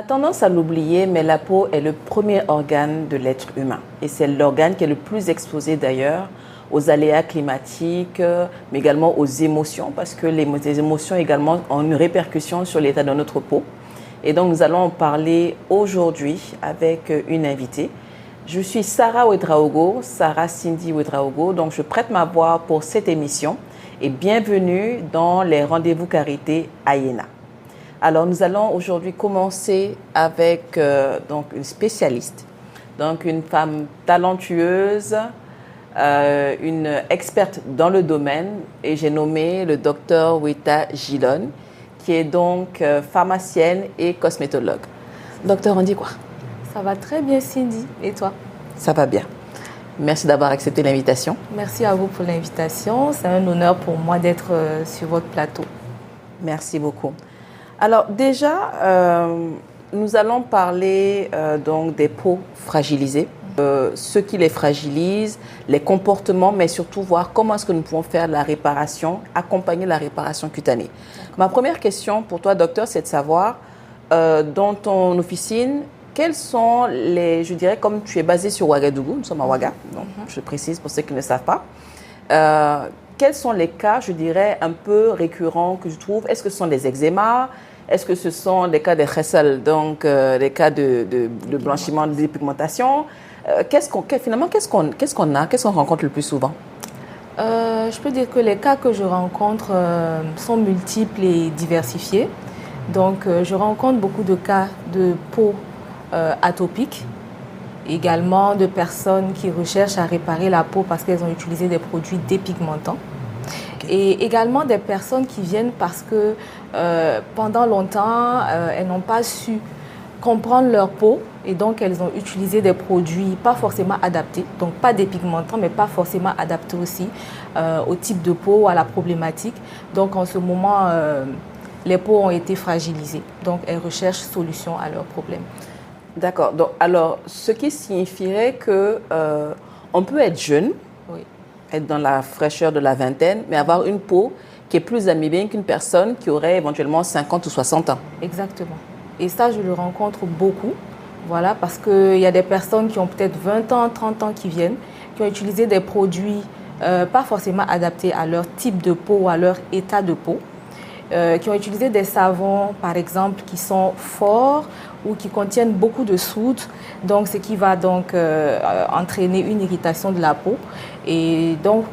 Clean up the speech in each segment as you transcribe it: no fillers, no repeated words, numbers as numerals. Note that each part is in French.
a tendance à l'oublier, mais la peau est le premier organe de l'être humain. Et c'est l'organe qui est le plus exposé d'ailleurs aux aléas climatiques, mais également aux émotions, parce que les émotions également ont une répercussion sur l'état de notre peau. Et donc nous allons en parler aujourd'hui avec une invitée. Je suis Sarah Ouedraogo, Sarah Cindy Ouedraogo, donc je prête ma voix pour cette émission et bienvenue dans les rendez-vous Carité Ayena. Alors nous allons aujourd'hui commencer avec donc une spécialiste, donc une femme talentueuse, une experte dans le domaine et j'ai nommé le docteur Weta Gilon qui est donc pharmacienne et cosmétologue. Docteur, on dit quoi? Ça va très bien Cindy, et toi? Ça va bien. Merci d'avoir accepté l'invitation. Merci à vous pour l'invitation, c'est un honneur pour moi d'être sur votre plateau. Merci beaucoup. Alors déjà, nous allons parler donc des peaux fragilisées, ce qui les fragilise, les comportements, mais surtout voir comment est-ce que nous pouvons faire la réparation, accompagner la réparation cutanée. Ma première question pour toi, docteur, c'est de savoir, dans ton officine, quels sont les, je dirais, comme tu es basé sur Ouagadougou, nous sommes à Ouaga, donc je précise pour ceux qui ne savent pas, quels sont les cas, je dirais, un peu récurrents que je trouve? Est-ce que ce sont des eczémas? Est-ce que ce sont des cas de khessel, donc des cas de blanchiment, de dépigmentation? Finalement, qu'est-ce qu'on rencontre le plus souvent? Je peux dire que les cas que je rencontre sont multiples et diversifiés. Donc, je rencontre beaucoup de cas de peau atopique, également de personnes qui recherchent à réparer la peau parce qu'elles ont utilisé des produits dépigmentants. Et également des personnes qui viennent parce que pendant longtemps, elles n'ont pas su comprendre leur peau et donc elles ont utilisé des produits pas forcément adaptés, donc pas dépigmentants mais pas forcément adaptés aussi au type de peau, à la problématique. Donc en ce moment, les peaux ont été fragilisées, donc elles recherchent solution à leurs problèmes. D'accord. Donc, alors, ce qui signifierait que on peut être jeune, oui, être dans la fraîcheur de la vingtaine, mais avoir une peau qui est plus amébéenne qu'une personne qui aurait éventuellement 50 ou 60 ans. Exactement. Et ça, je le rencontre beaucoup, voilà, parce qu'il y a des personnes qui ont peut-être 20 ans, 30 ans qui viennent, qui ont utilisé des produits pas forcément adaptés à leur type de peau ou à leur état de peau, qui ont utilisé des savons, par exemple, qui sont forts ou qui contiennent beaucoup de soude, donc ce qui va donc entraîner une irritation de la peau et donc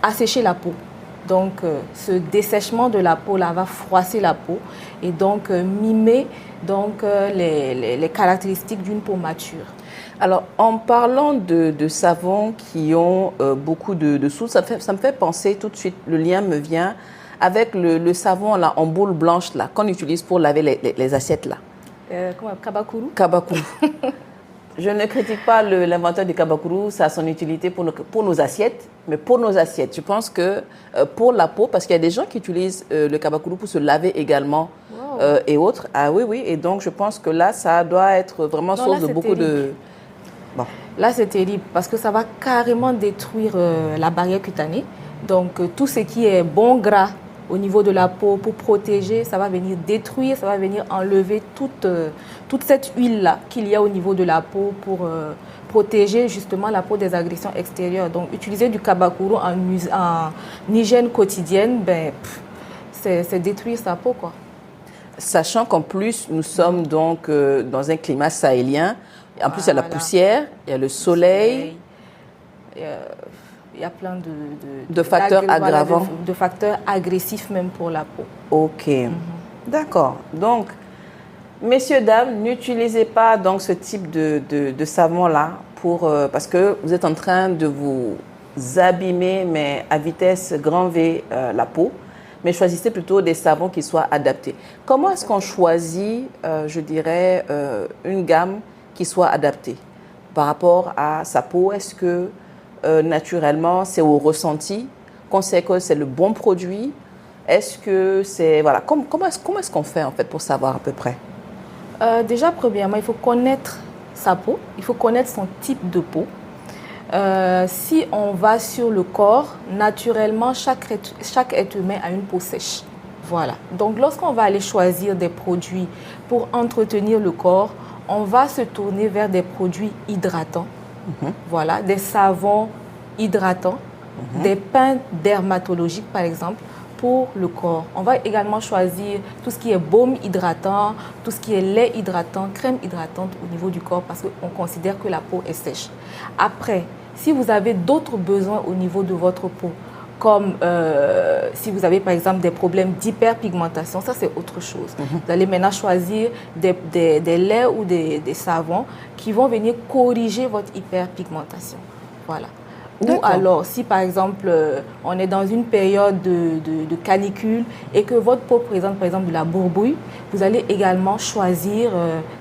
assécher la peau. Donc ce dessèchement de la peau là va froisser la peau et donc mimer donc, les caractéristiques d'une peau mature. Alors, en parlant de savons qui ont beaucoup de soude, ça me fait penser tout de suite, le lien me vient avec le savon là, en boule blanche là, qu'on utilise pour laver les assiettes là. Comment, Kabakuru? Kabakuru. Je ne critique pas l'inventeur du Kabakuru, ça a son utilité pour nos assiettes, mais pour nos assiettes, je pense que pour la peau, parce qu'il y a des gens qui utilisent le Kabakuru pour se laver également, wow, et autres. Ah oui, oui, et donc je pense que là, ça doit être vraiment source de beaucoup de... Bon. Là, c'est terrible parce que ça va carrément détruire la barrière cutanée. Donc, tout ce qui est bon gras au niveau de la peau pour protéger, ça va venir détruire, ça va venir enlever toute cette huile-là qu'il y a au niveau de la peau pour protéger justement la peau des agressions extérieures. Donc, utiliser du Kabakuru en hygiène quotidienne, ben, c'est détruire sa peau, quoi. Sachant qu'en plus, nous sommes donc dans un climat sahélien. En plus, il y a la poussière, il y a le soleil. Il y a plein de facteurs aggravants. De facteurs agressifs même pour la peau. Ok, d'accord. Donc, messieurs, dames, n'utilisez pas donc ce type de savon-là parce que vous êtes en train de vous abîmer, mais à vitesse grand V, la peau. Mais choisissez plutôt des savons qui soient adaptés. Comment est-ce qu'on choisit, je dirais, une gamme qui soit adaptée par rapport à sa peau? Est-ce que naturellement, c'est au ressenti qu'on sait que c'est le bon produit? Est-ce que c'est... Voilà, comment est-ce qu'on fait en fait pour savoir à peu près? Déjà, premièrement, il faut connaître sa peau, il faut connaître son type de peau. Si on va sur le corps, naturellement, chaque être humain a une peau sèche. Voilà. Donc, lorsqu'on va aller choisir des produits pour entretenir le corps, on va se tourner vers des produits hydratants. Voilà, des savons hydratants, des pains dermatologiques, par exemple, pour le corps. On va également choisir tout ce qui est baume hydratant, tout ce qui est lait hydratant, crème hydratante au niveau du corps parce qu'on considère que la peau est sèche. Après, si vous avez d'autres besoins au niveau de votre peau, comme si vous avez par exemple des problèmes d'hyperpigmentation, ça c'est autre chose. Vous allez maintenant choisir des laits ou des savons qui vont venir corriger votre hyperpigmentation. Voilà. Ou alors, si par exemple, on est dans une période de canicule et que votre peau présente par exemple de la bourbouille, vous allez également choisir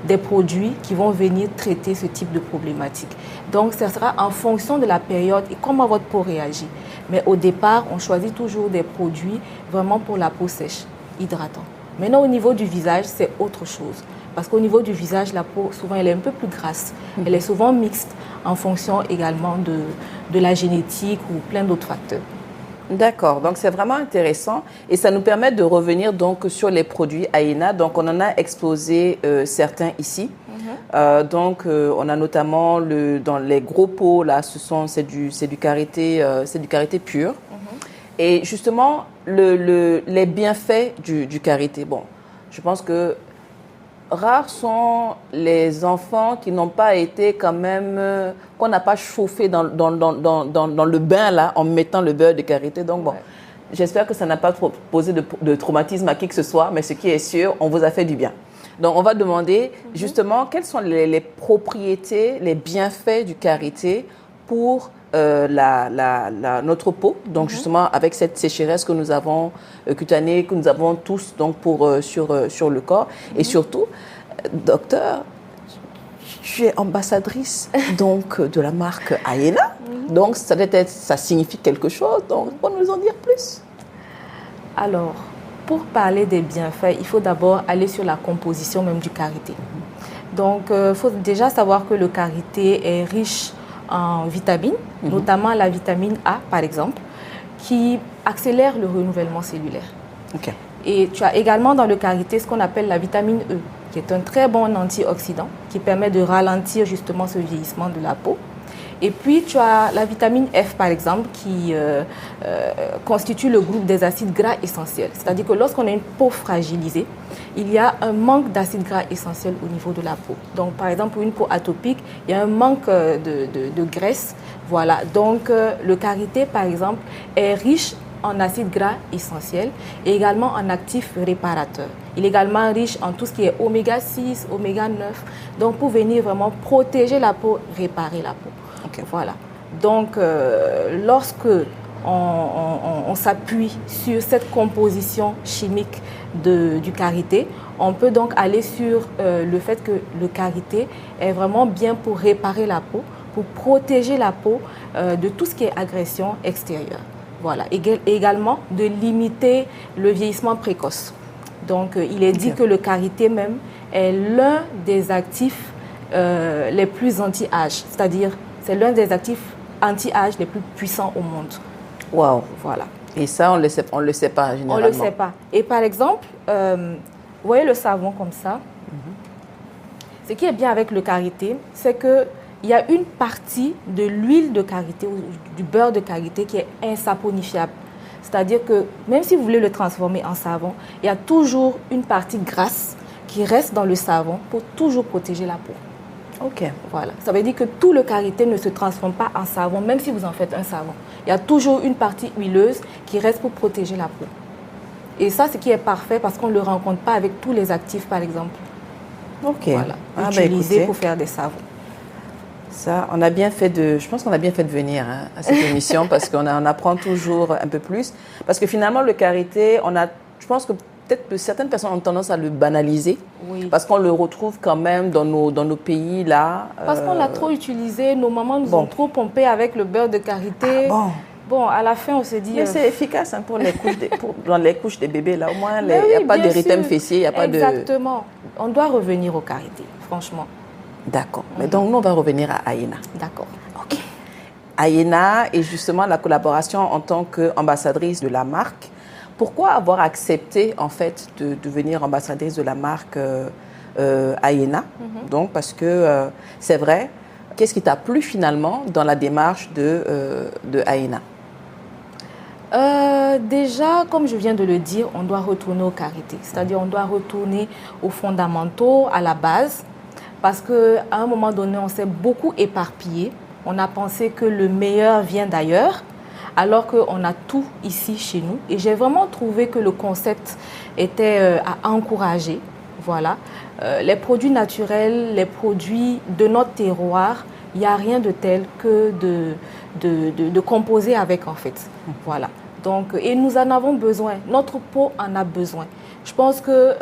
des produits qui vont venir traiter ce type de problématique. Donc, ça sera en fonction de la période et comment votre peau réagit. Mais au départ, on choisit toujours des produits vraiment pour la peau sèche, hydratants. Maintenant, au niveau du visage, c'est autre chose. Parce qu'au niveau du visage, la peau, souvent, elle est un peu plus grasse. Elle est souvent mixte en fonction également de la génétique ou plein d'autres facteurs. D'accord, donc c'est vraiment intéressant et ça nous permet de revenir donc sur les produits Aena. Donc on en a exposé certains ici. Donc on a notamment dans les gros pots là, c'est du karité pur. Et justement les bienfaits du karité. Bon, je pense que rares sont les enfants qui n'ont pas été quand même, qu'on n'a pas chauffé dans le bain là, en mettant le beurre de karité. Donc bon, j'espère que ça n'a pas posé de traumatisme à qui que ce soit, mais ce qui est sûr, on vous a fait du bien. Donc on va demander justement quelles sont les propriétés, les bienfaits du karité pour notre peau, donc justement avec cette sécheresse que nous avons cutanée, que nous avons tous donc sur le corps. Et surtout, docteur, tu es ambassadrice donc de la marque Aena, donc ça signifie quelque chose, donc pour nous en dire plus. Alors, pour parler des bienfaits, il faut d'abord aller sur la composition même du karité. Donc, il faut déjà savoir que le karité est riche en vitamines, notamment la vitamine A, par exemple, qui accélère le renouvellement cellulaire. Et tu as également dans le karité ce qu'on appelle la vitamine E, qui est un très bon antioxydant, qui permet de ralentir justement ce vieillissement de la peau. Et puis, tu as la vitamine F, par exemple, qui constitue le groupe des acides gras essentiels. C'est-à-dire que lorsqu'on a une peau fragilisée, il y a un manque d'acides gras essentiels au niveau de la peau. Donc, par exemple, pour une peau atopique, il y a un manque de graisse. Voilà. Donc, le karité, par exemple, est riche en acides gras essentiels et également en actifs réparateurs. Il est également riche en tout ce qui est oméga 6, oméga 9, donc pour venir vraiment protéger la peau, réparer la peau. Voilà. Donc, lorsque on s'appuie sur cette composition chimique du karité, on peut donc aller sur le fait que le karité est vraiment bien pour réparer la peau, pour protéger la peau de tout ce qui est agression extérieure. Voilà. Et également de limiter le vieillissement précoce. Donc, il est dit que le karité même est l'un des actifs les plus anti-âge, c'est-à-dire c'est l'un des actifs anti-âge les plus puissants au monde. Waouh. Voilà. Et ça, on ne le sait pas généralement. On ne le sait pas. Et par exemple, vous voyez le savon comme ça. Ce qui est bien avec le karité, c'est qu'il y a une partie de l'huile de karité ou du beurre de karité qui est insaponifiable. C'est-à-dire que même si vous voulez le transformer en savon, il y a toujours une partie grasse qui reste dans le savon pour toujours protéger la peau. Voilà. Ça veut dire que tout le karité ne se transforme pas en savon, même si vous en faites un savon. Il y a toujours une partie huileuse qui reste pour protéger la peau. Et ça, c'est qui est parfait parce qu'on ne le rencontre pas avec tous les actifs, par exemple. Voilà. Utilisés pour faire des savons. Ça, je pense qu'on a bien fait de venir à cette émission parce qu'on apprend toujours un peu plus. Parce que finalement, le karité, je pense que peut-être que certaines personnes ont tendance à le banaliser, parce qu'on le retrouve quand même dans nos pays là. Parce qu'on l'a trop utilisé, nos mamans nous ont trop pompé avec le beurre de karité. Bon, à la fin, on se dit... Mais c'est efficace pour les couches dans les couches des bébés là. Au moins, il n'y a pas d'érythème fessier, il n'y a pas de... Exactement. On doit revenir au karité, franchement. D'accord. Mais donc, nous, on va revenir à Aena. D'accord. Aena et justement la collaboration en tant qu'ambassadrice de la marque Pourquoi avoir accepté en fait de devenir ambassadrice de la marque Ayena? Donc parce que c'est vrai, qu'est-ce qui t'a plu finalement dans la démarche de Ayena? Déjà, comme je viens de le dire, on doit retourner aux carités, c'est-à-dire on doit retourner aux fondamentaux, à la base, parce qu'à un moment donné, on s'est beaucoup éparpillé. On a pensé que le meilleur vient d'ailleurs, alors qu'on a tout ici chez nous. Et j'ai vraiment trouvé que le concept était à encourager. Voilà. Les produits naturels, les produits de notre terroir, il n'y a rien de tel que de composer avec en fait. Voilà. Donc, et nous en avons besoin. Notre peau en a besoin. Je pense que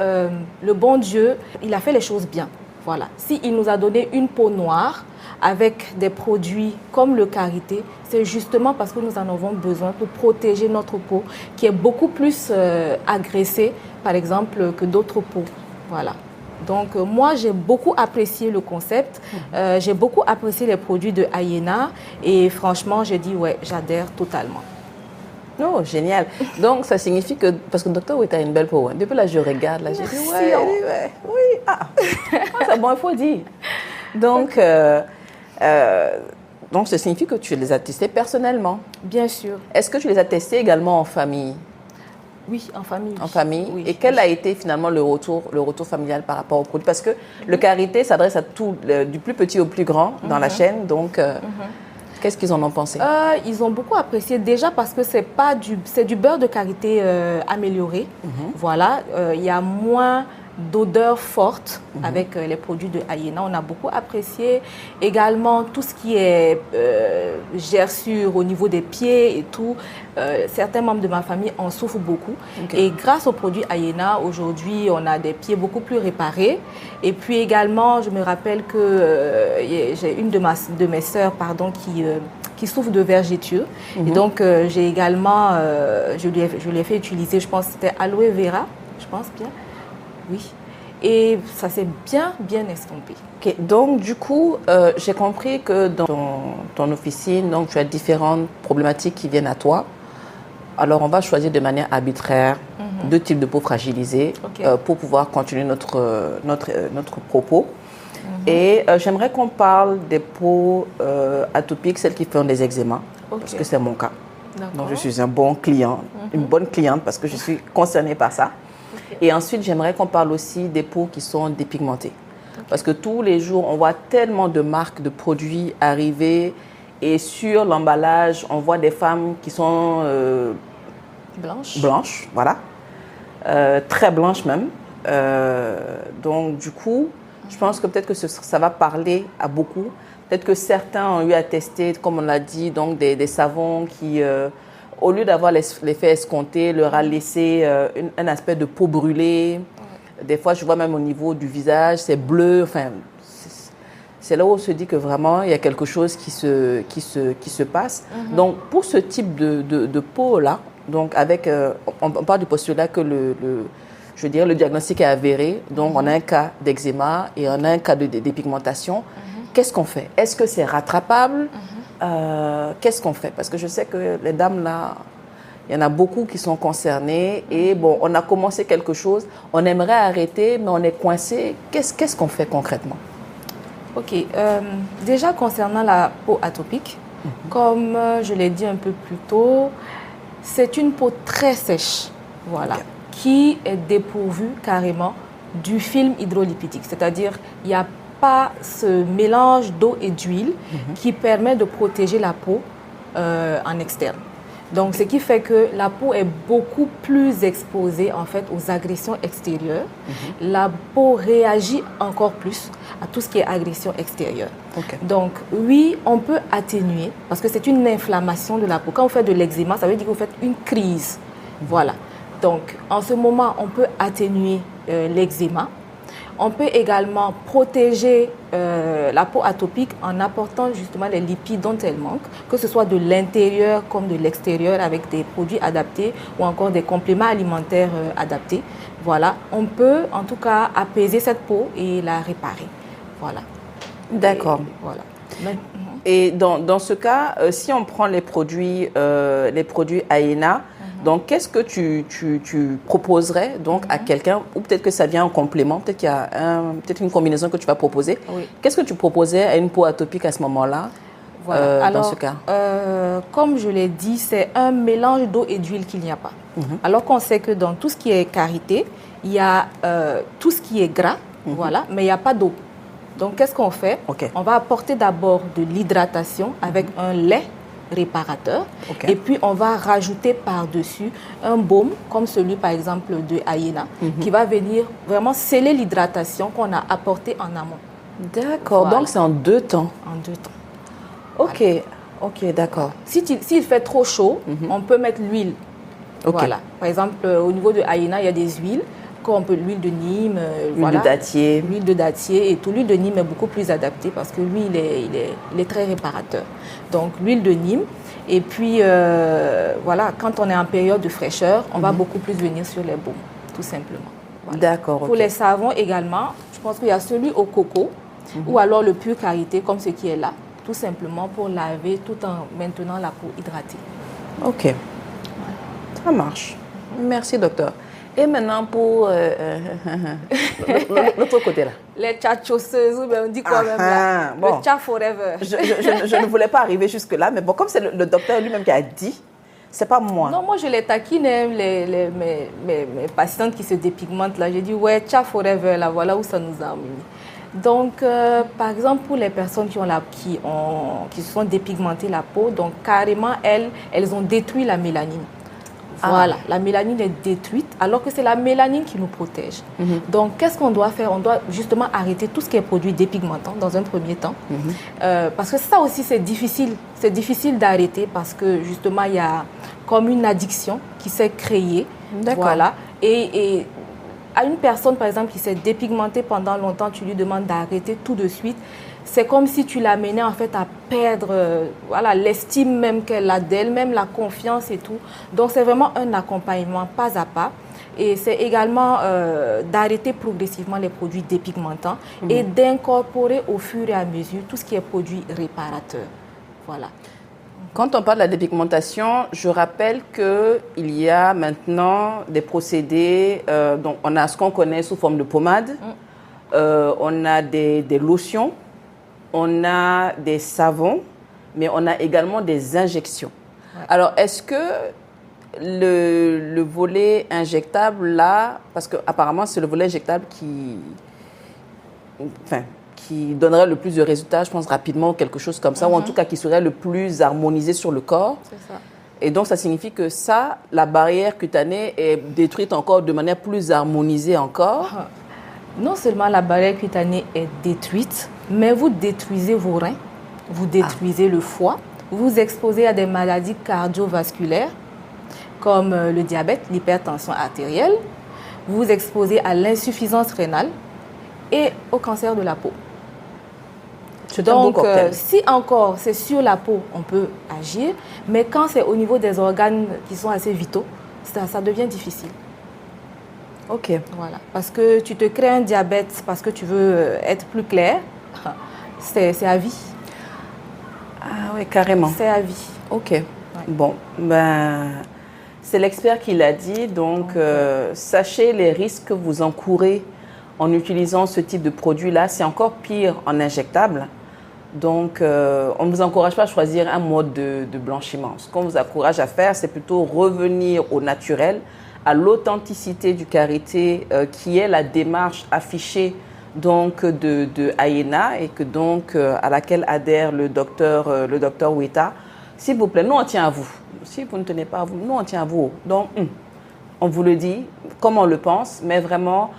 le bon Dieu, il a fait les choses bien. Voilà. S'il nous a donné une peau noire avec des produits comme le karité, c'est justement parce que nous en avons besoin pour protéger notre peau qui est beaucoup plus agressée, par exemple, que d'autres peaux. Voilà. Donc, moi, j'ai beaucoup apprécié le concept. J'ai beaucoup apprécié les produits de Ayena. Et franchement, j'ai dit, ouais, j'adhère totalement. Oh, génial. Donc, ça signifie que... Parce que Dr. Weta a une belle peau. Hein. Depuis là, je regarde. Là, j'ai dit, ouais, oui. Ah, c'est bon, il faut dire. Donc, donc, ça signifie que tu les as testés personnellement. Bien sûr. Est-ce que tu les as testés également en famille? Oui, en famille. En famille. Oui. Et quel a été finalement le retour familial par rapport au produit? Parce que le karité s'adresse à tout, du plus petit au plus grand dans la chaîne. Donc, qu'est-ce qu'ils en ont pensé? Ils ont beaucoup apprécié déjà parce que c'est du beurre de karité amélioré. Voilà, il y a moins d'odeur forte avec les produits de Ayena. On a beaucoup apprécié. Également, tout ce qui est gerçure au niveau des pieds et tout. Certains membres de ma famille en souffrent beaucoup. Okay. Et grâce aux produits Ayena, aujourd'hui, on a des pieds beaucoup plus réparés. Et puis également, je me rappelle que j'ai une de mes sœurs qui souffre de vergetures. Et donc, j'ai également, je lui ai fait utiliser, je pense que c'était aloe vera, je pense bien. Oui. Et ça s'est bien estompé. Okay. Donc, du coup, j'ai compris que dans ton officine, donc, tu as différentes problématiques qui viennent à toi. Alors, on va choisir de manière arbitraire deux types de peau fragilisée pour pouvoir continuer notre propos. Et j'aimerais qu'on parle des peaux atopiques, celles qui font des eczémas, parce que c'est mon cas. Donc, je suis un bon client, une bonne cliente parce que je suis concernée par ça. Et ensuite, j'aimerais qu'on parle aussi des peaux qui sont dépigmentées. Parce que tous les jours, on voit tellement de marques de produits arriver et sur l'emballage, on voit des femmes qui sont blanches, voilà. Très blanches même. Donc, du coup, je pense que peut-être que ça va parler à beaucoup. Peut-être que certains ont eu à tester, comme on l'a dit, donc des savons qui... au lieu d'avoir l'effet escompté, leur a laissé un aspect de peau brûlée. Des fois, je vois même au niveau du visage, c'est bleu. Enfin, c'est là où on se dit que vraiment, il y a quelque chose qui se passe. Donc, pour ce type de peau-là, donc avec, on parle du postulat que je veux dire, le diagnostic est avéré. Donc, on a un cas d'eczéma et on a un cas de dépigmentation. Qu'est-ce qu'on fait? Est-ce que c'est rattrapable? Qu'est-ce qu'on fait? Parce que je sais que les dames là, il y en a beaucoup qui sont concernées et bon, on a commencé quelque chose, on aimerait arrêter, mais on est coincé. Qu'est-ce qu'on fait concrètement? Ok, déjà concernant la peau atopique, comme je l'ai dit un peu plus tôt, c'est une peau très sèche, voilà, qui est dépourvue carrément du film hydrolipidique, c'est-à-dire il n'y a pas ce mélange d'eau et d'huile qui permet de protéger la peau en externe. Donc, ce qui fait que la peau est beaucoup plus exposée en fait aux agressions extérieures. La peau réagit encore plus à tout ce qui est agression extérieure. Donc, oui, on peut atténuer parce que c'est une inflammation de la peau. Quand vous faites de l'eczéma, ça veut dire que vous faites une crise. Voilà. Donc, en ce moment, on peut atténuer l'eczéma. On peut également protéger la peau atopique en apportant justement les lipides dont elle manque, que ce soit de l'intérieur comme de l'extérieur avec des produits adaptés ou encore des compléments alimentaires adaptés. Voilà, on peut en tout cas apaiser cette peau et la réparer. Voilà. D'accord. Voilà. Et dans ce cas, si on prend les produits Ayena, Donc, qu'est-ce que tu proposerais donc à quelqu'un, ou peut-être que ça vient en complément, peut-être qu'il y a peut-être une combinaison que tu vas proposer. Oui. Qu'est-ce que tu proposais à une peau atopique à ce moment-là, Voilà. Alors, dans ce cas? Comme je l'ai dit, c'est un mélange d'eau et d'huile qu'il n'y a pas. Alors qu'on sait que dans tout ce qui est karité, il y a tout ce qui est gras, voilà, mais il n'y a pas d'eau. Donc, qu'est-ce qu'on fait? On va apporter d'abord de l'hydratation avec un lait réparateur. Et puis, on va rajouter par-dessus un baume, comme celui, par exemple, de Ayena, qui va venir vraiment sceller l'hydratation qu'on a apportée en amont. D'accord. Voilà. Donc, c'est en 2 temps. En 2 temps. OK. Voilà. OK, d'accord. S'il fait trop chaud, on peut mettre l'huile. Voilà. Par exemple, au niveau de Ayena, il y a des huiles. On peut l'huile de Nîmes, l'huile de dattier. L'huile de dattier et tout. L'huile de Nîmes est beaucoup plus adaptée parce que lui, il est très réparateur. Donc, l'huile de Nîmes. Et puis, voilà, quand on est en période de fraîcheur, on va beaucoup plus venir sur les baumes, tout simplement. Voilà. D'accord. Pour les savons également, je pense qu'il y a celui au coco ou alors le pur karité, comme ce qui est là, tout simplement pour laver tout en maintenant la peau hydratée. OK. Ouais. Ça marche. Merci, docteur. Et maintenant, pour l'autre côté, là. Les tchas chausseuses, on dit quoi même là? Bon. Le tcha forever. Je ne voulais pas arriver jusque-là, mais bon, comme c'est le docteur lui-même qui a dit, c'est pas moi. Non, moi, je les taquine, mes patientes qui se dépigmentent, là. J'ai dit, ouais, tcha forever, là, voilà où ça nous a amené. Donc, par exemple, pour les personnes qui se sont dépigmentées la peau, donc carrément, elles ont détruit la mélanine. Voilà, la mélanine est détruite alors que c'est la mélanine qui nous protège. Donc, qu'est-ce qu'on doit faire? On doit justement arrêter tout ce qui est produit dépigmentant dans un premier temps. Parce que ça aussi, c'est difficile d'arrêter parce que justement, il y a comme une addiction qui s'est créée. Voilà. Et à une personne, par exemple, qui s'est dépigmentée pendant longtemps, tu lui demandes d'arrêter tout de suite. C'est comme si tu l'amenais en fait à perdre voilà, l'estime même qu'elle a d'elle-même, la confiance et tout. Donc, c'est vraiment un accompagnement pas à pas. Et c'est également d'arrêter progressivement les produits dépigmentants et d'incorporer au fur et à mesure tout ce qui est produit réparateur. Voilà. Quand on parle de la dépigmentation, je rappelle qu'il y a maintenant des procédés, donc on a ce qu'on connaît sous forme de pommade, on a des lotions, on a des savons, mais on a également des injections. Ouais. Alors, est-ce que le volet injectable, là, parce qu'apparemment, c'est le volet injectable qui donnerait le plus de résultats, je pense, rapidement, quelque chose comme ça, ou en tout cas qui serait le plus harmonisé sur le corps. C'est ça. Et donc, ça signifie que ça, la barrière cutanée est détruite encore de manière plus harmonisée encore. Non seulement la barrière cutanée est détruite, mais vous détruisez vos reins, vous détruisez le foie, vous vous exposez à des maladies cardiovasculaires comme le diabète, l'hypertension artérielle, vous vous exposez à l'insuffisance rénale et au cancer de la peau. Donc, si encore c'est sur la peau, on peut agir, mais quand c'est au niveau des organes qui sont assez vitaux, ça devient difficile. OK. Voilà. Parce que tu te crées un diabète parce que tu veux être plus clair, c'est à vie. Ah oui, carrément. C'est à vie. OK. Ouais. Bon, c'est l'expert qui l'a dit. Donc, sachez les risques que vous encourez en utilisant ce type de produit-là. C'est encore pire en injectable. Donc, on ne vous encourage pas à choisir un mode de blanchiment. Ce qu'on vous encourage à faire, c'est plutôt revenir au naturel, à l'authenticité du karité qui est la démarche affichée donc de Ayena et que donc à laquelle adhère le docteur Weta. S'il vous plaît, nous on tient à vous. Si vous ne tenez pas à vous, nous on tient à vous. Donc on vous le dit comme on le pense, mais vraiment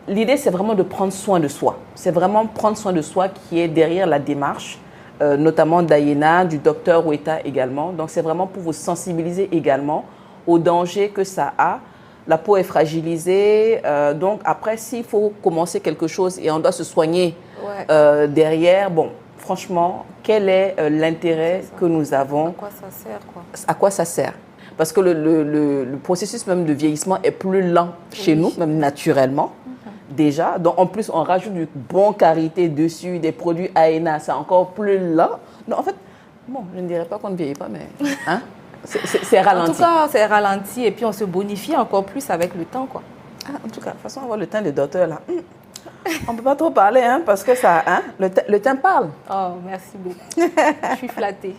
l'idée c'est vraiment de prendre soin de soi. C'est vraiment prendre soin de soi qui est derrière la démarche, notamment d'Ayena, du docteur Weta également. Donc c'est vraiment pour vous sensibiliser également au danger que ça a. La peau est fragilisée, donc après, s'il faut commencer quelque chose et on doit se soigner derrière, bon, franchement, quel est l'intérêt que nous avons? À quoi ça sert, quoi? À quoi ça sert? Parce que le processus même de vieillissement est plus lent chez nous, même naturellement, déjà. Donc en plus, on rajoute du bon karité dessus, des produits Ayena, c'est encore plus lent. Donc en fait, bon, je ne dirais pas qu'on ne vieillit pas, mais... Hein? C'est ralenti. En tout cas, c'est ralenti et puis on se bonifie encore plus avec le temps, quoi. Ah, en tout cas, de toute façon, on voit le teint des docteurs là. On ne peut pas trop parler, hein, parce que ça, hein, le teint parle. Oh, merci beaucoup. Je suis flattée.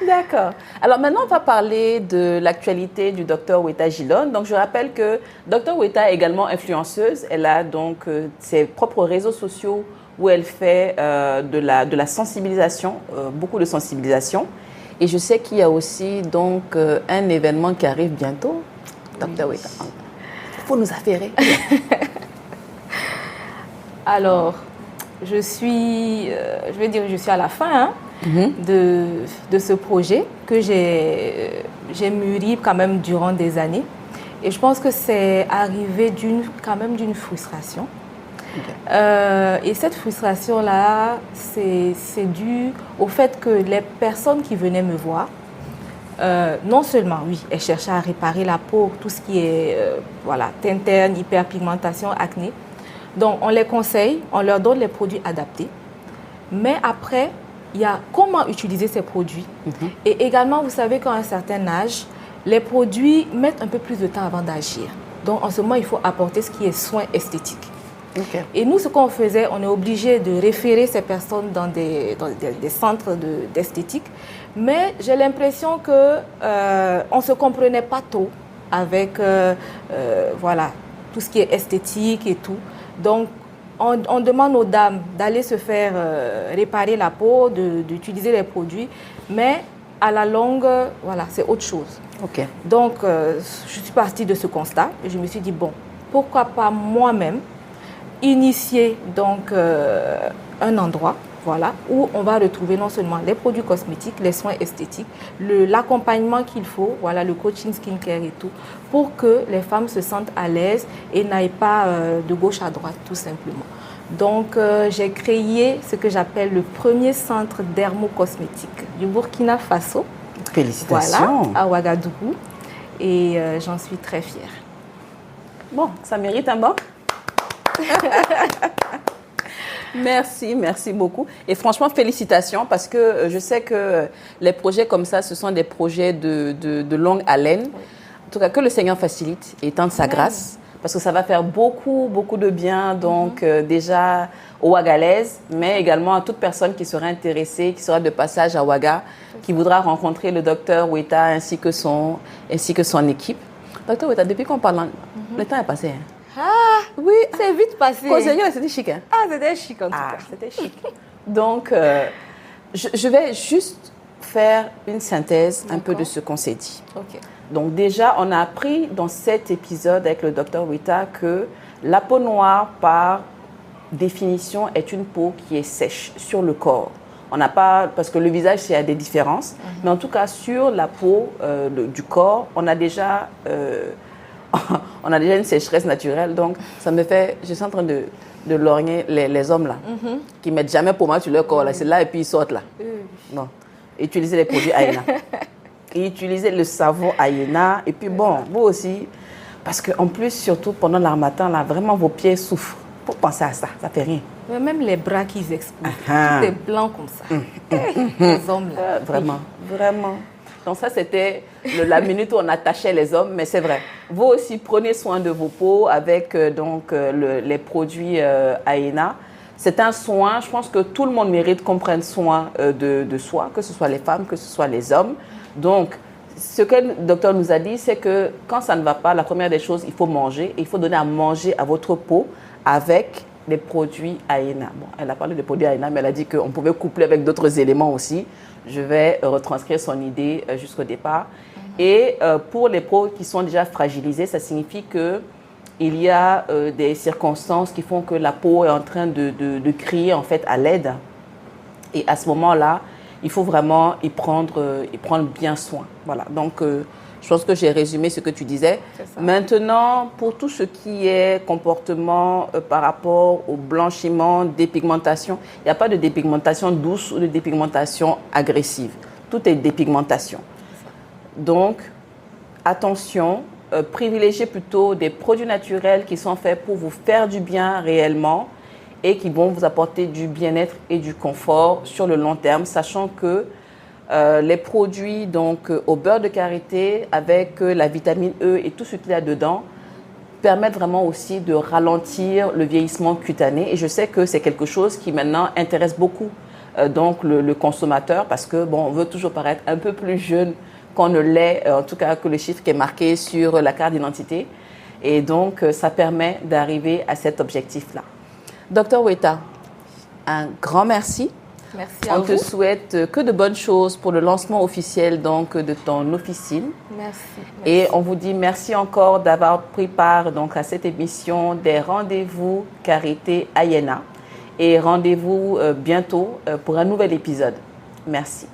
D'accord. Alors maintenant, on va parler de l'actualité du docteur Weta Gilon. Donc, je rappelle que Dr Weta est également influenceuse. Elle a donc ses propres réseaux sociaux où elle fait de la sensibilisation, beaucoup de sensibilisation. Et je sais qu'il y a aussi donc un événement qui arrive bientôt. Dr Weta, il faut nous affairer. Alors, je suis à la fin de ce projet que j'ai mûri quand même durant des années. Et je pense que c'est arrivé quand même d'une frustration. Okay. Et cette frustration-là, c'est dû au fait que les personnes qui venaient me voir, non seulement, oui, elles cherchaient à réparer la peau, tout ce qui est teint terne, hyperpigmentation, acné. Donc, on les conseille, on leur donne les produits adaptés. Mais après, il y a comment utiliser ces produits. Et également, vous savez qu'à un certain âge, les produits mettent un peu plus de temps avant d'agir. Donc, en ce moment, il faut apporter ce qui est soin esthétique. Okay. Et nous, ce qu'on faisait, on est obligé de référer ces personnes dans des centres d'esthétique. Mais j'ai l'impression qu'on ne se comprenait pas trop avec tout ce qui est esthétique et tout. Donc, on demande aux dames d'aller se faire réparer la peau, d'utiliser les produits, mais à la longue, c'est autre chose. Okay. Donc, je suis partie de ce constat et je me suis dit, bon, pourquoi pas moi-même initier donc un endroit où on va retrouver non seulement les produits cosmétiques, les soins esthétiques, l'accompagnement qu'il faut, le coaching skincare et tout, pour que les femmes se sentent à l'aise et n'aillent pas de gauche à droite, tout simplement. Donc, j'ai créé ce que j'appelle le premier centre dermocosmétique du Burkina Faso. Félicitations. À Ouagadougou. Et j'en suis très fière. Bon, ça mérite un bon. Merci beaucoup. Et franchement, félicitations parce que je sais que les projets comme ça, ce sont des projets de longue haleine. Oui. En tout cas, que le Seigneur facilite et tende sa grâce parce que ça va faire beaucoup de bien donc déjà aux Ouagalaises, mais également à toute personne qui sera intéressée, qui sera de passage à Ouaga, qui voudra rencontrer le docteur Weta ainsi que son équipe. Docteur Weta, depuis qu'on parle, le temps est passé. Hein? Ah, oui, c'est vite passé. C'était chic. Hein? Ah, c'était chic en tout cas. C'était chic. Donc, je vais juste faire une synthèse un peu de ce qu'on s'est dit. Okay. Donc, déjà, on a appris dans cet épisode avec le docteur Weta que la peau noire, par définition, est une peau qui est sèche sur le corps. On n'a pas, parce que le visage, il y a des différences, mais en tout cas, sur la peau du corps, on a déjà une sécheresse naturelle, donc ça me fait... Je suis en train de lorgner les hommes là, qui ne mettent jamais pommade sur leur corps, là, c'est là et puis ils sortent là. Non. Utilisez les produits Aena. Utilisez le savon Aena. Et puis bon, vous aussi, parce qu'en plus, surtout pendant l'harmattan, là, vraiment vos pieds souffrent. Pour penser à ça, ça fait rien. Même les bras qu'ils exposent, tout est blanc comme ça. Les hommes là. Vraiment. Donc ça, c'était la minute où on attachait les hommes, mais c'est vrai. Vous aussi, prenez soin de vos peaux avec les produits Aena. C'est un soin, je pense que tout le monde mérite qu'on prenne soin de soi, que ce soit les femmes, que ce soit les hommes. Donc, ce que le docteur nous a dit, c'est que quand ça ne va pas, la première des choses, il faut manger. Et il faut donner à manger à votre peau avec des produits Aena. Bon, elle a parlé de produits Aena, mais elle a dit qu'on pouvait coupler avec d'autres éléments aussi. Je vais retranscrire son idée jusqu'au départ. Et pour les peaux qui sont déjà fragilisées, ça signifie qu'il y a des circonstances qui font que la peau est en train de crier en fait à l'aide. Et à ce moment-là, il faut vraiment y prendre bien soin. Voilà. Donc, je pense que j'ai résumé ce que tu disais. Maintenant, pour tout ce qui est comportement par rapport au blanchiment, dépigmentation, il n'y a pas de dépigmentation douce ou de dépigmentation agressive. Tout est dépigmentation. Donc, attention, privilégiez plutôt des produits naturels qui sont faits pour vous faire du bien réellement et qui vont vous apporter du bien-être et du confort sur le long terme, sachant que les produits donc, au beurre de karité avec la vitamine E et tout ce qu'il y a dedans permettent vraiment aussi de ralentir le vieillissement cutané. Et je sais que c'est quelque chose qui maintenant intéresse beaucoup donc le consommateur parce que bon, on veut toujours paraître un peu plus jeune qu'on ne l'est, en tout cas que le chiffre qui est marqué sur la carte d'identité. Et donc, ça permet d'arriver à cet objectif-là. Docteur Weta, un grand merci. Merci à vous. On te souhaite que de bonnes choses pour le lancement officiel donc, de ton officine. Merci. Et on vous dit merci encore d'avoir pris part donc, à cette émission des rendez-vous Karité Ayena. Et rendez-vous bientôt pour un nouvel épisode. Merci.